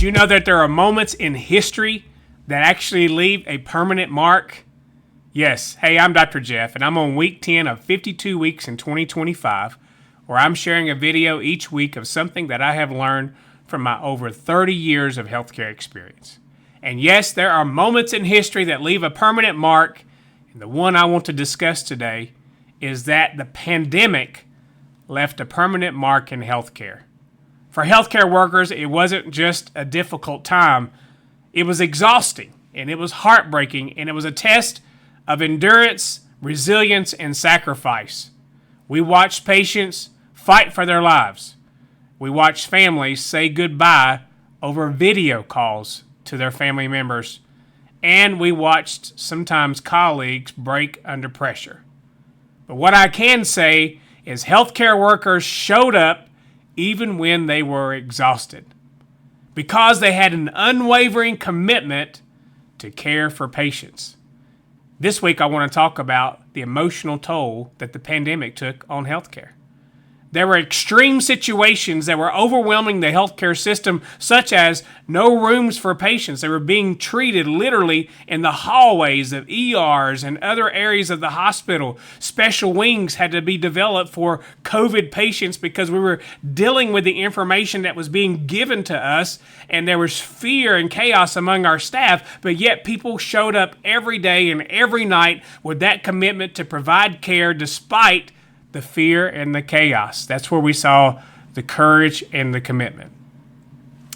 you know that there are moments in history that actually leave a permanent mark? Yes. Hey, I'm Dr. Jeff, and I'm on week 10 of 52 weeks in 2025, where I'm sharing a video each week of something that I have learned from my over 30 years of healthcare experience. And yes, there are moments in history that leave a permanent mark, and the one I want to discuss today is that the pandemic left a permanent mark in healthcare. For healthcare workers, it wasn't just a difficult time. It was exhausting, and it was heartbreaking, and it was a test of endurance, resilience, and sacrifice. We watched patients fight for their lives. We watched families say goodbye over video calls to their family members. And we watched sometimes colleagues break under pressure. But what I can say is healthcare workers showed up even when they were exhausted, because they had an unwavering commitment to care for patients. This week, I want to talk about the emotional toll that the pandemic took on healthcare. There were extreme situations that were overwhelming the healthcare system, such as no rooms for patients. They were being treated literally in the hallways of ERs and other areas of the hospital. Special wings had to be developed for COVID patients because we were dealing with the information that was being given to us, and there was fear and chaos among our staff, but yet people showed up every day and every night with that commitment to provide care despite the fear and the chaos. That's where we saw the courage and the commitment.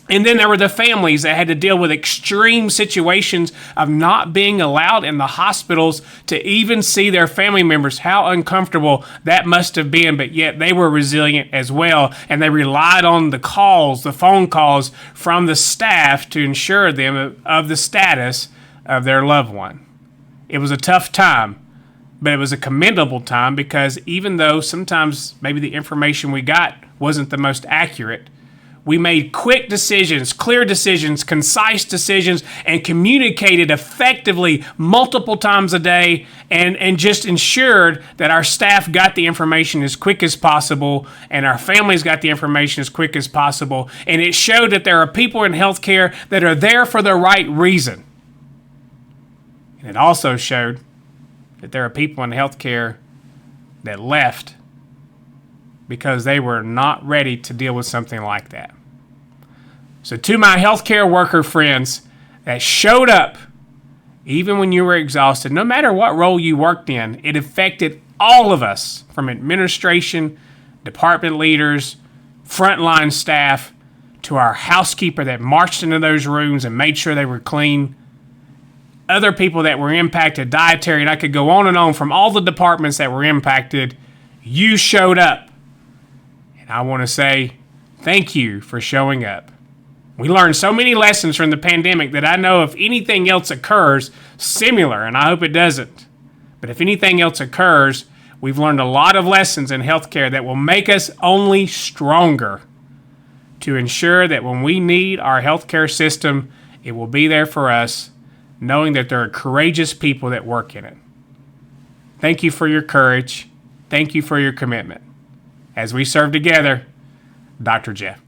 And then there were the families that had to deal with extreme situations of not being allowed in the hospitals to even see their family members. How uncomfortable that must have been, but yet they were resilient as well. And they relied on the phone calls from the staff to ensure them of the status of their loved one. It was a tough time. But it was a commendable time, because even though sometimes maybe the information we got wasn't the most accurate, we made quick decisions, clear decisions, concise decisions, and communicated effectively multiple times a day, and just ensured that our staff got the information as quick as possible and our families got the information as quick as possible. And it showed that there are people in healthcare that are there for the right reason. And it also showed that there are people in healthcare that left because they were not ready to deal with something like that. So to my healthcare worker friends that showed up even when you were exhausted, no matter what role you worked in, it affected all of us, from administration, department leaders, frontline staff, to our housekeeper that marched into those rooms and made sure they were clean, other people that were impacted, dietary, and I could go on and on from all the departments that were impacted. You showed up. And I want to say thank you for showing up. We learned so many lessons from the pandemic that I know if anything else occurs similar, and I hope it doesn't, but if anything else occurs, we've learned a lot of lessons in healthcare that will make us only stronger to ensure that when we need our healthcare system, it will be there for us, knowing that there are courageous people that work in it. Thank you for your courage. Thank you for your commitment. As we serve together, Dr. Jeff.